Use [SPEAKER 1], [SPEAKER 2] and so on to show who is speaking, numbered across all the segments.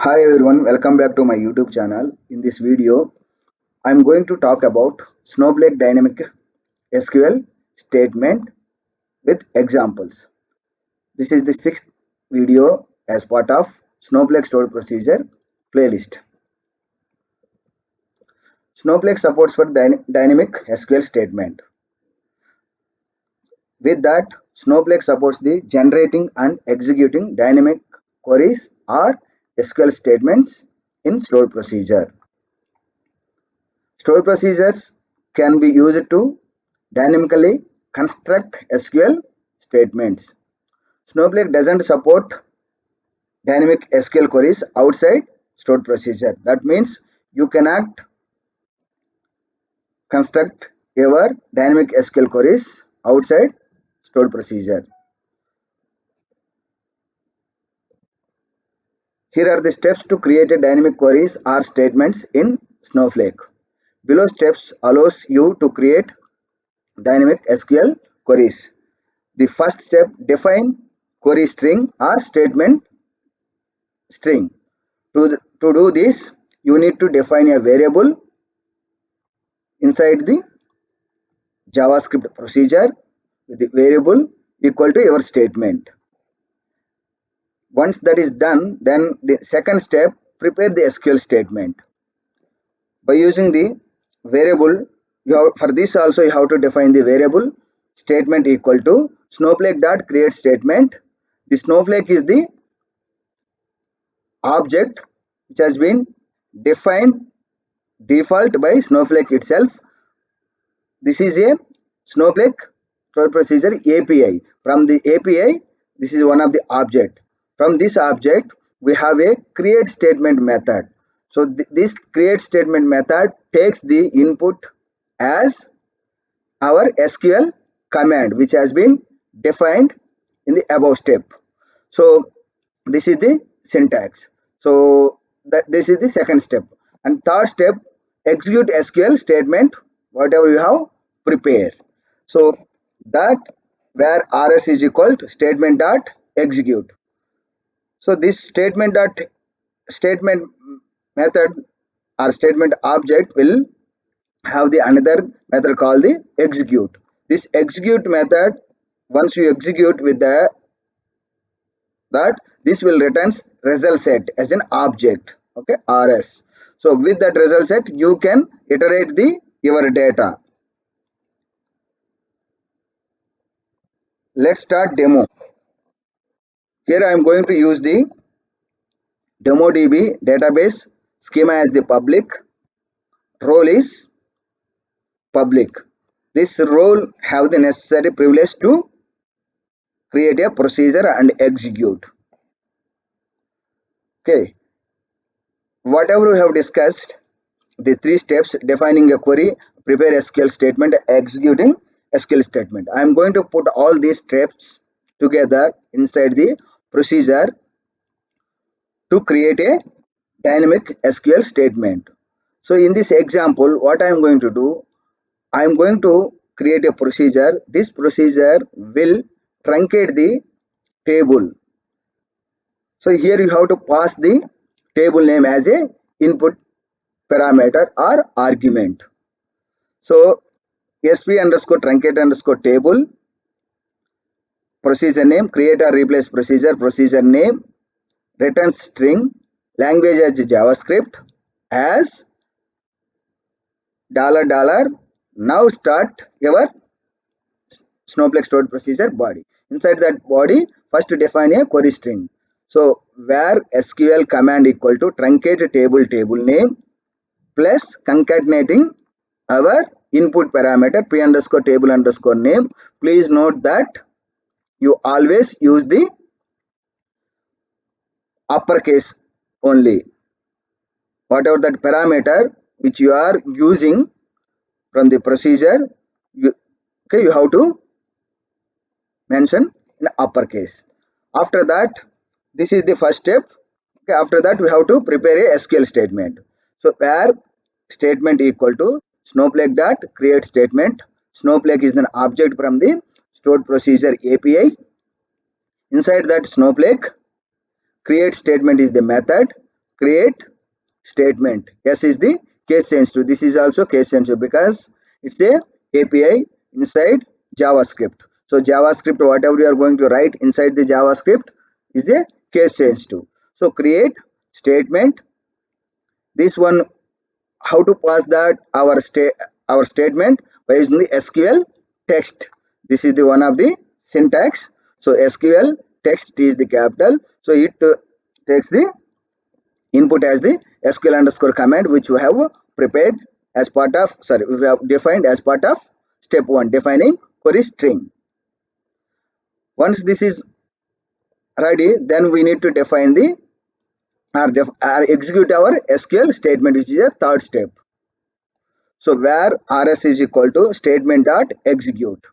[SPEAKER 1] Hi everyone, welcome back to my YouTube channel. In this video, I'm going to talk about Snowflake Dynamic SQL statement with examples. This is the sixth video as part of Snowflake Stored Procedure playlist. Snowflake supports for dynamic SQL statement. With that, Snowflake supports the generating and executing dynamic queries or SQL statements in stored procedure. Stored procedures can be used to dynamically construct SQL statements. Snowflake doesn't support dynamic SQL queries outside stored procedure. That means you cannot construct your dynamic SQL queries outside stored procedure. Here are the steps to create a dynamic queries or statements in Snowflake. Below steps allows you to create dynamic SQL queries. The first step, define query string or statement string. To do this, you need to define a variable inside the JavaScript procedure with the variable equal to your statement. Once that is done, then the second step, prepare the SQL statement. By using the variable, for this also you have to define the variable statement equal to snowflake.create statement. The snowflake is the object which has been defined default by Snowflake itself. This is a Snowflake stored procedure API. From the API, this is one of the object. From this object, we have a create statement method. So this create statement method takes the input as our SQL command which has been defined in the above step. So this is the syntax. So this is the second step. And third step, execute SQL statement whatever you have prepared. So that where rs is equal to statement dot execute. So this statement method or statement object will have the another method called the execute. This execute method, once you execute with that this will returns result set as an object, okay, rs. So with that result set you can iterate the your data. Let's start demo. Here I am going to use the DemoDB database schema as the public, role is public. This role have the necessary privilege to create a procedure and execute. Okay, whatever we have discussed, the three steps, defining a query, prepare SQL statement, executing SQL statement. I am going to put all these steps together inside the procedure to create a dynamic SQL statement. So in this example, what I am going to do, I am going to create a procedure. This procedure will truncate the table. So here you have to pass the table name as a input parameter or argument. So sp underscore truncate underscore table, procedure name, create or replace procedure name, return string, language as JavaScript, as $. Now start your Snowflake stored procedure body. Inside that body, first define a query string. So where SQL command equal to truncate table name plus concatenating our input parameter p underscore table underscore name. Please note that you always use the uppercase only. Whatever that parameter which you are using from the procedure, you have to mention in uppercase. After that, this is the first step. Okay, after that we have to prepare a SQL statement. So where statement equal to snowflake dot create statement. Snowflake is an object from the stored procedure API. Inside that snowflake, create statement is the method. create statement. S is the case sensitive. This is also case sensitive because it's a API inside JavaScript. So JavaScript, whatever you are going to write inside the JavaScript is a case sensitive. So create statement. This one, how to pass that our statement by using the SQL text. This is the one of the syntax. So SQL text is the capital. So it takes the input as the SQL underscore command which we have prepared as part of we have defined as part of step 1, defining query string. Once this is ready, then we need to define the or execute our SQL statement, which is a third step. So where rs is equal to statement dot execute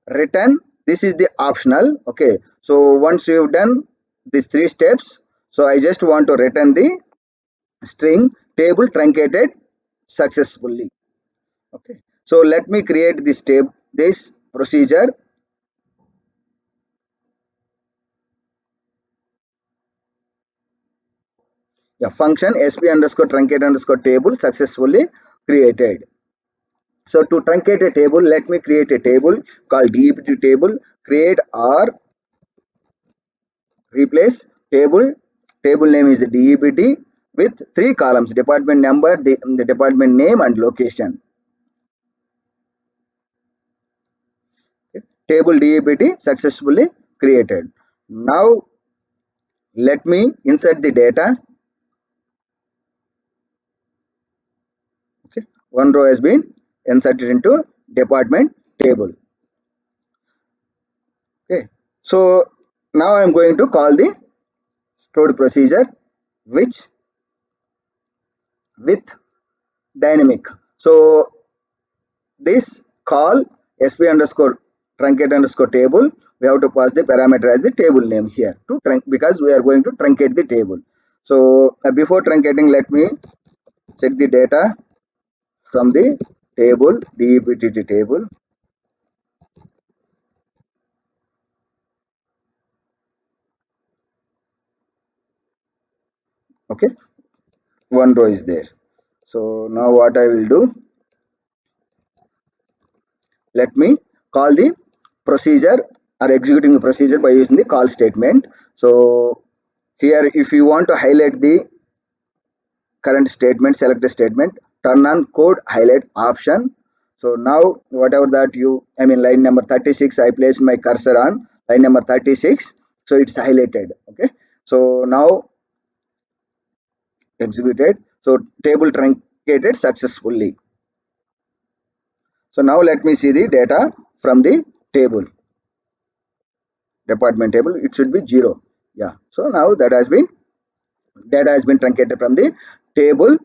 [SPEAKER 1] return. This is the optional. Okay, so once you've done these 3 steps, so I just want to return the string table truncated successfully. Okay, so let me create this procedure. Yeah, function sp underscore truncate underscore table successfully created. So to truncate a table, let me create a table called dept table. Create or replace table name is dept with 3 columns: department number, the department name, and location. Okay. Table dept successfully created. Now let me insert the data. Okay, one row has been inserted into department table. Okay, so now I am going to call the stored procedure which with dynamic. So this call sp underscore truncate underscore table, we have to pass the parameter as the table name here to because we are going to truncate the table. So before truncating, let me check the data from the table dept table. Okay, one row is there. So now what I will do, let me call the procedure or executing the procedure by using the call statement. So here if you want to highlight the current statement, select the statement, turn on code highlight option. So now whatever that line number 36, I placed my cursor on line number 36, so it's highlighted. Okay, so now executed. So table truncated successfully. So now let me see the data from the table, department table. It should be 0. Yeah, so now data has been truncated from the table.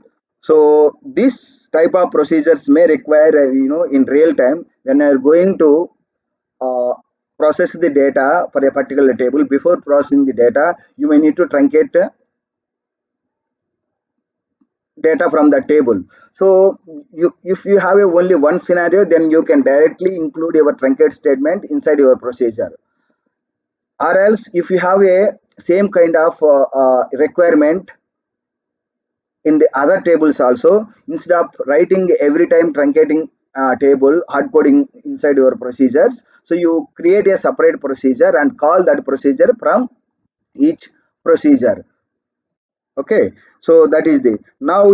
[SPEAKER 1] So this type of procedures may require in real time when you are going to uh, process the data for a particular table. Before processing the data, you may need to truncate data from the table. So if you have only one scenario, then you can directly include your truncate statement inside your procedure. Or else if you have a same kind of requirement in the other tables also, instead of writing every time truncating table hard coding inside your procedures, so you create a separate procedure and call that procedure from each procedure. Okay, so that is the now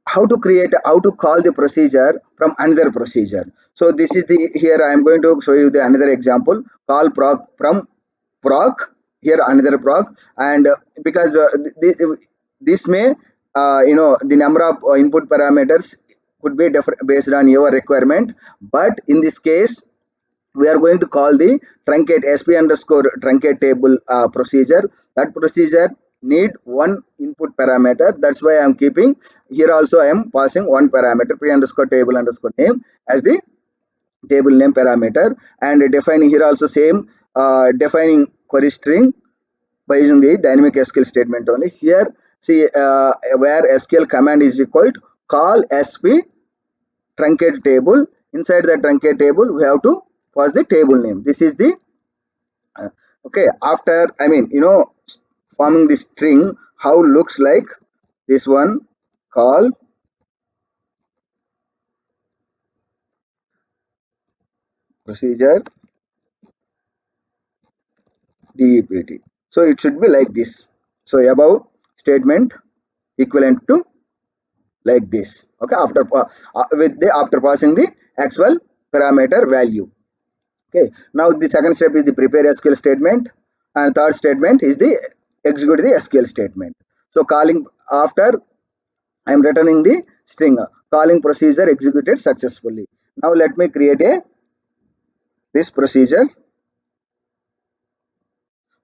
[SPEAKER 1] how to call the procedure from another procedure. So this is the here I am going to show you the another example. Call proc from proc, here another proc, and because this may the number of input parameters could be different based on your requirement, but in this case we are going to call the truncate sp underscore truncate table procedure. That procedure need one input parameter. That's why I am keeping here also I am passing one parameter pre underscore table underscore name as the table name parameter, and defining here also same defining query string by using the dynamic SQL statement only. Here see where SQL command is equal to call sp truncate table. Inside the truncate table we have to pass the table name. This is the okay, after forming the string, how looks like this one call procedure DEPT. So it should be like this. So above statement equivalent to like this. Okay, after passing the actual parameter value. Okay, now the second step is the prepare SQL statement, and third statement is the execute the SQL statement. So calling after I am returning the string calling procedure executed successfully. Now let me create a this procedure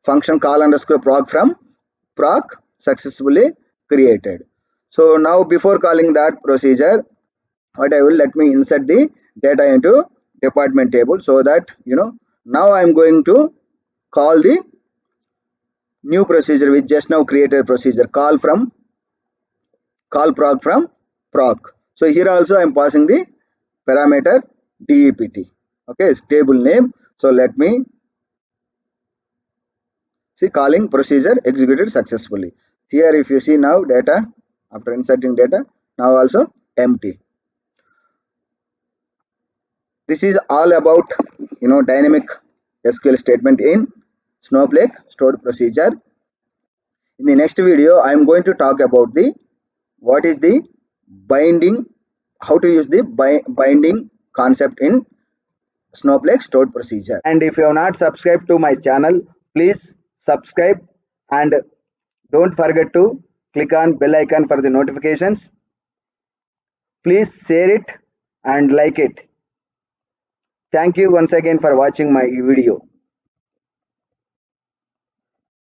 [SPEAKER 1] function call underscore proc from proc successfully created. So now before calling that procedure, what I will let me insert the data into department table, so that now I am going to call the new procedure which just now created procedure call proc from proc. So here also I am passing the parameter DEPT. Okay, it's table name. So let me see calling procedure executed successfully. Here if you see now data after inserting data, now also empty. This is all about dynamic SQL statement in Snowflake stored procedure. In the next video, I am going to talk about the what is the binding, how to use the binding concept in Snowflake stored procedure. And if you have not subscribed to my channel, please subscribe and don't forget to click on bell icon for the notifications. Please share it and like it. Thank you once again for watching my video.